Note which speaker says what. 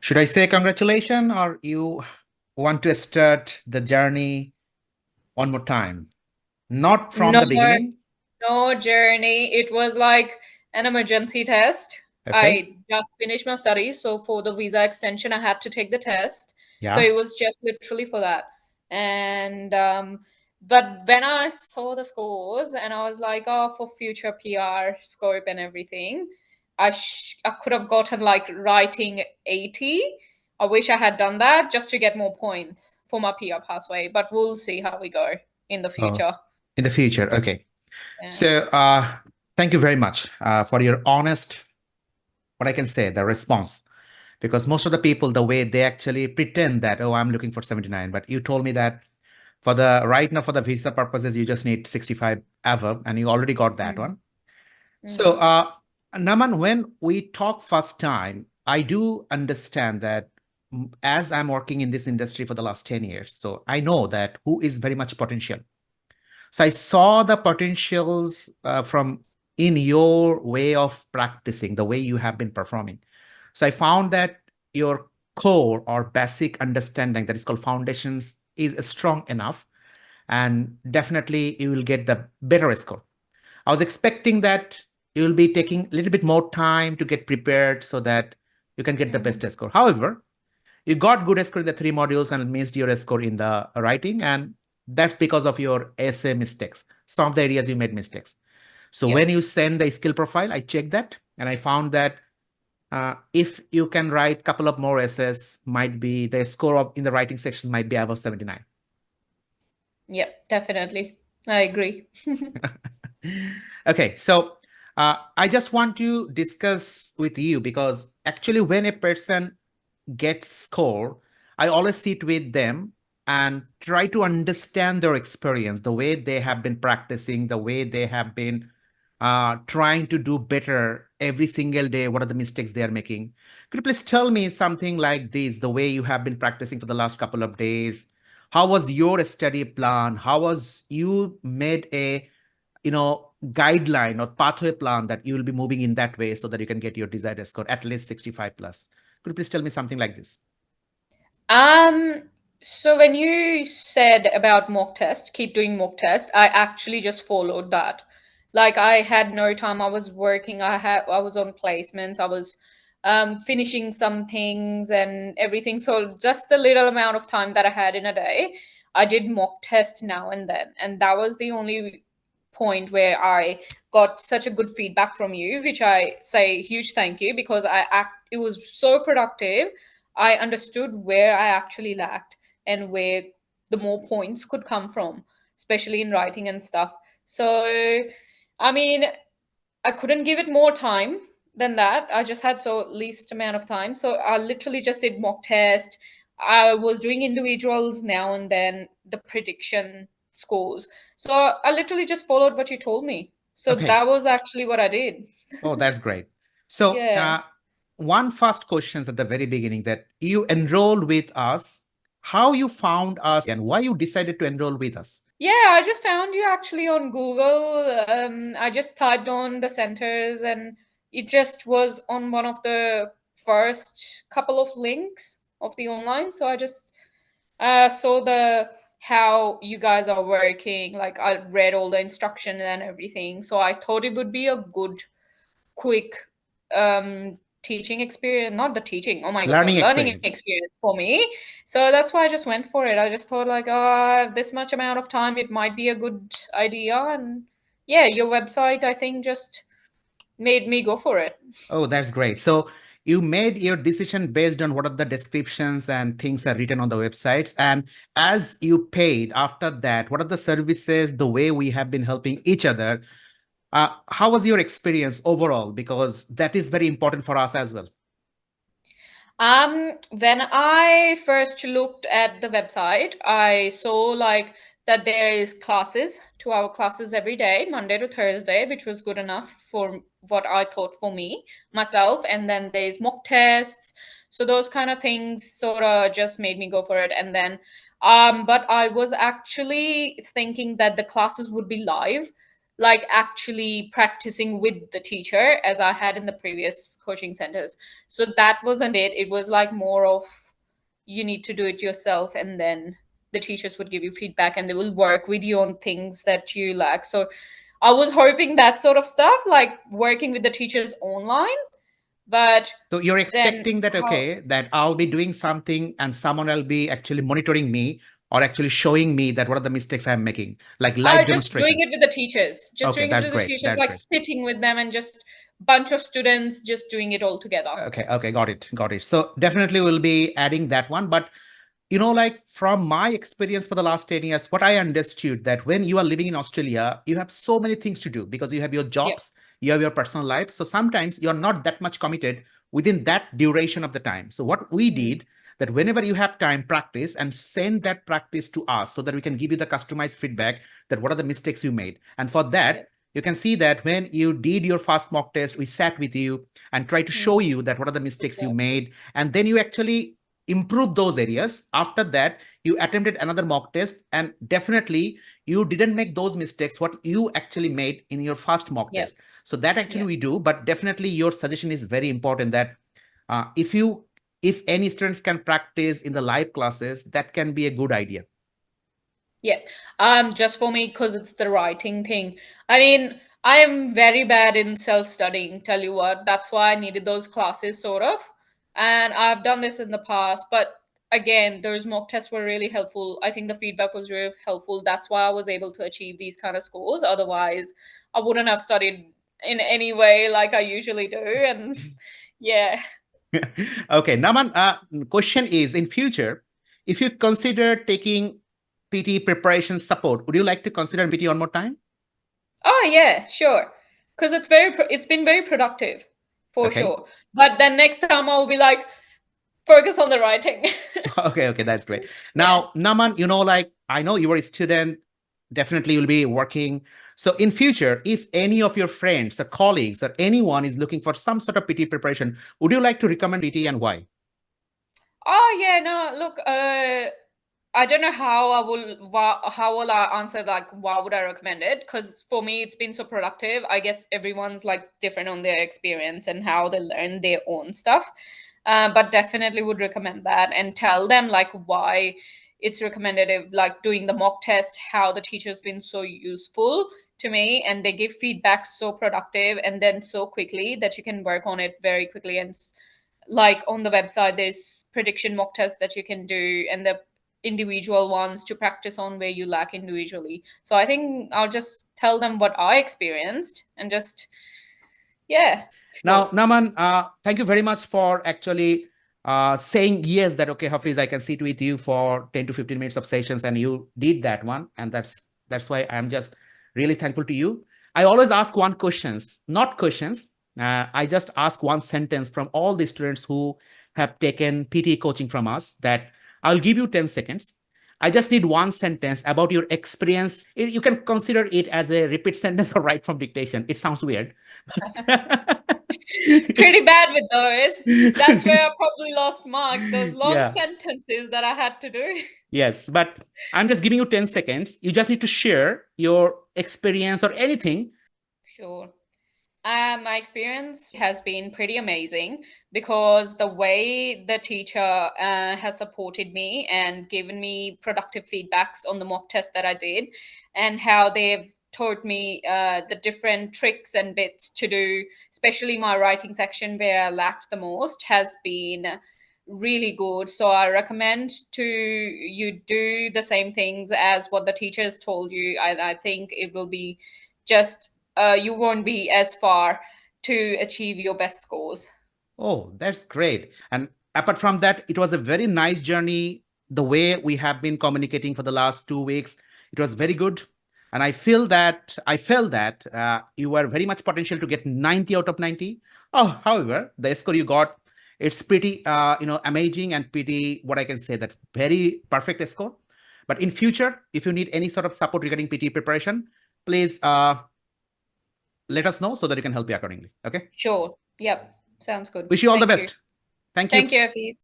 Speaker 1: Should I say congratulations or you want to start the journey one more time? Not from
Speaker 2: No,
Speaker 1: the beginning.
Speaker 2: no journey. It was like an emergency test.
Speaker 1: Okay.
Speaker 2: I just finished my studies, so for the visa extension, I had to take the test. So
Speaker 1: Yeah.
Speaker 2: it was just literally for that. And but when I saw the scores and I was like, oh, for future PR scope and everything, I could have gotten like writing 80. I wish I had done that just to get more points for my PR pathway, but we'll see how we go in the
Speaker 1: Oh,
Speaker 2: future.
Speaker 1: in the future. Okay.
Speaker 2: Yeah.
Speaker 1: So thank you very much for your honest, what I can say, the response. Because most of the people, the way they actually pretend that, oh, I'm looking for 79. But you told me that for the right now, for the visa purposes, you just need 65 above, and you already got that
Speaker 2: Mm,
Speaker 1: one. So,
Speaker 2: mm,
Speaker 1: Naman, when we talk first time, I do understand that as I'm working in this industry for the last 10 years, so I know that who is very much potential. So I saw the potentials from in your way of practicing, the way you have been performing. So I found that your core or basic understanding that is called foundations is strong enough, and definitely you will get the better score. I was expecting that you will be taking a little bit more time to get prepared so that you can get the
Speaker 2: mhm.
Speaker 1: best score. However, you got good score in the three modules and missed your score in the writing, and that's because of your essay mistakes. Some of the areas you made mistakes. So
Speaker 2: Yeah.
Speaker 1: when you send the skill profile, I checked that and I found that if you can write a couple of more essays, might be the score of in the writing sections might be above 79.
Speaker 2: Yeah, definitely. I agree.
Speaker 1: Okay, so I just want to discuss with you because actually, when a person gets score, I always sit with them and try to understand their experience, the way they have been practicing, the way they have been trying to do better every single day. What are the mistakes they are making? Could you please tell me something like this, the way you have been practicing for the last couple of days? How was your study plan? How was you made a guideline or pathway plan that you will be moving in that way so that you can get your desired score at least 65 plus? Could you please tell me something like this?
Speaker 2: Um, so when you said about mock test, keep doing mock test, I actually just followed that. Like I had no time. I was working. I was on placements. I was finishing some things and everything. So just the little amount of time that I had in a day, I did mock test now and then, and that was the only point where I got such a good feedback from you, which I say huge thank you because it was so productive. I understood where I actually lacked and where the more points could come from, especially in writing and stuff. So, I mean, I couldn't give it more time than that. I just had so least amount of time. So I literally just did mock test. I was doing individuals now and then, the prediction scores. So I literally just followed what you told me. So
Speaker 1: Okay.
Speaker 2: that was actually what I did.
Speaker 1: Oh, that's great. So,
Speaker 2: Yeah.
Speaker 1: one first questions at the very beginning that you enrolled with us, how you found us and why you decided to enroll with us.
Speaker 2: Yeah, I just found you actually on Google. I just typed on the centers and it just was on one of the first couple of links of the online. So I just saw the how you guys are working. Like I read all the instructions and everything. So I thought it would be a good quick teaching experience, not the teaching, oh my god,
Speaker 1: Learning
Speaker 2: learning
Speaker 1: experience.
Speaker 2: experience for me. So that's why I just went for it. I just thought like, this much amount of time, it might be a good idea. And yeah, your website, I think, just made me go for it.
Speaker 1: Oh, that's great. So you made your decision based on what are the descriptions and things are written on the websites. And as you paid after that, what are the services, the way we have been helping each other? How was your experience overall? Because that is very important for us as well.
Speaker 2: When I first looked at the website, I saw like that there is classes, 2 hour classes every day, Monday to Thursday, which was good enough for what I thought for me, myself. And then there's mock tests. So those kind of things sort of just made me go for it. And then, but I was actually thinking that the classes would be live like actually practicing with the teacher as I had in the previous coaching centers. So that wasn't it. It was like more of you need to do it yourself, and then the teachers would give you feedback and they will work with you on things that you lack. So I was hoping that sort of stuff, like working with the teachers online, but
Speaker 1: So you're
Speaker 2: then
Speaker 1: expecting that,
Speaker 2: how
Speaker 1: okay, that I'll be doing something and someone will be actually monitoring me or actually showing me that what are the mistakes I'm making, like live
Speaker 2: just doing
Speaker 1: demonstration.
Speaker 2: it with the teachers, just
Speaker 1: Okay,
Speaker 2: doing it
Speaker 1: that's
Speaker 2: with the
Speaker 1: great.
Speaker 2: teachers,
Speaker 1: That's
Speaker 2: like
Speaker 1: great.
Speaker 2: sitting with them and just bunch of students just doing it all together.
Speaker 1: Okay, okay, got it, got it. So definitely we'll be adding that one. But like from my experience for the last 10 years, what I understood that when you are living in Australia, you have so many things to do because you have your
Speaker 2: Yep.
Speaker 1: jobs, you have your personal life. So sometimes you're not that much committed within that duration of the time. So what we
Speaker 2: Mm.
Speaker 1: did that whenever you have time, practice and send that practice to us so that we can give you the customized feedback that what are the mistakes you made. And for that,
Speaker 2: Yep.
Speaker 1: you can see that when you did your first mock test, we sat with you and try to show
Speaker 2: Mm.
Speaker 1: you that what are the mistakes you
Speaker 2: Exactly.
Speaker 1: made. And then you actually improve those areas. After that, you attempted another mock test, and definitely you didn't make those mistakes what you actually made in your first mock
Speaker 2: Yep.
Speaker 1: test. So that actually
Speaker 2: Yep.
Speaker 1: we do, but definitely your suggestion is very important that if any students can practice in the live classes, that can be a good idea.
Speaker 2: Yeah. Just for me, because it's the writing thing. I mean, I am very bad in self-studying, tell you what. That's why I needed those classes, sort of. And I've done this in the past, but again, those mock tests were really helpful. I think the feedback was really helpful. That's why I was able to achieve these kind of scores. Otherwise, I wouldn't have studied in any way like I usually do. And yeah.
Speaker 1: Okay, Naman, question is in future, if you consider taking PT preparation support, would you like to consider PT one more time?
Speaker 2: Oh yeah, sure. Because it's been very productive, for
Speaker 1: Okay.
Speaker 2: sure. But then next time I'll be like, focus on the writing.
Speaker 1: Okay, okay, that's great.
Speaker 2: Yeah.
Speaker 1: Now, Naman, like I know you are a student, definitely you'll be working. So in future, if any of your friends or colleagues or anyone is looking for some sort of PT preparation, would you like to recommend PT and why?
Speaker 2: Oh yeah, no, look, I don't know how how will I answer like why would I recommend it? Because for me it's been so productive. I guess everyone's like different on their experience and how they learn their own stuff. But definitely would recommend that and tell them like why it's recommended, like doing the mock test, how the teacher's been so useful to me, and they give feedback so productive and then so quickly that you can work on it very quickly. And like on the website there's prediction mock tests that you can do, and the individual ones to practice on where you lack individually. So I think I'll just tell them what I experienced and just, yeah,
Speaker 1: Now,
Speaker 2: sure.
Speaker 1: Naman, thank you very much for actually saying yes that okay, Hafiz, I can sit with you for 10 to 15 minutes of sessions, and you did that one, and that's why I'm just really thankful to you. I always ask one questions, not questions. I just ask one sentence from all the students who have taken PT coaching from us that I'll give you 10 seconds. I just need one sentence about your experience. You can consider it as a repeat sentence or write from dictation. It sounds weird.
Speaker 2: Pretty bad with those. That's where I probably lost marks, those long
Speaker 1: Yeah.
Speaker 2: sentences that I had to do.
Speaker 1: Yes. But I'm just giving you 10 seconds. You just need to share your experience or anything.
Speaker 2: Sure. My experience has been pretty amazing because the way the teacher has supported me and given me productive feedbacks on the mock test that I did, and how they've taught me the different tricks and bits to do, especially my writing section where I lacked the most, has been really good. So I recommend to you do the same things as what the teachers told you. I think it will be just you won't be as far to achieve your best scores.
Speaker 1: Oh, that's great. And apart from that, it was a very nice journey. The way we have been communicating for the last 2 weeks, it was very good. And I felt that you were very much potential to get 90 out of 90. Oh, however, the score you got, it's pretty, amazing and pretty, what I can say, that very perfect score. But in future, if you need any sort of support regarding PT preparation, please let us know so that we can help you accordingly. Okay.
Speaker 2: Sure. Yep. Sounds good.
Speaker 1: Wish you all the
Speaker 2: Thank you.
Speaker 1: best. Thank you.
Speaker 2: Thank you, Hafiz.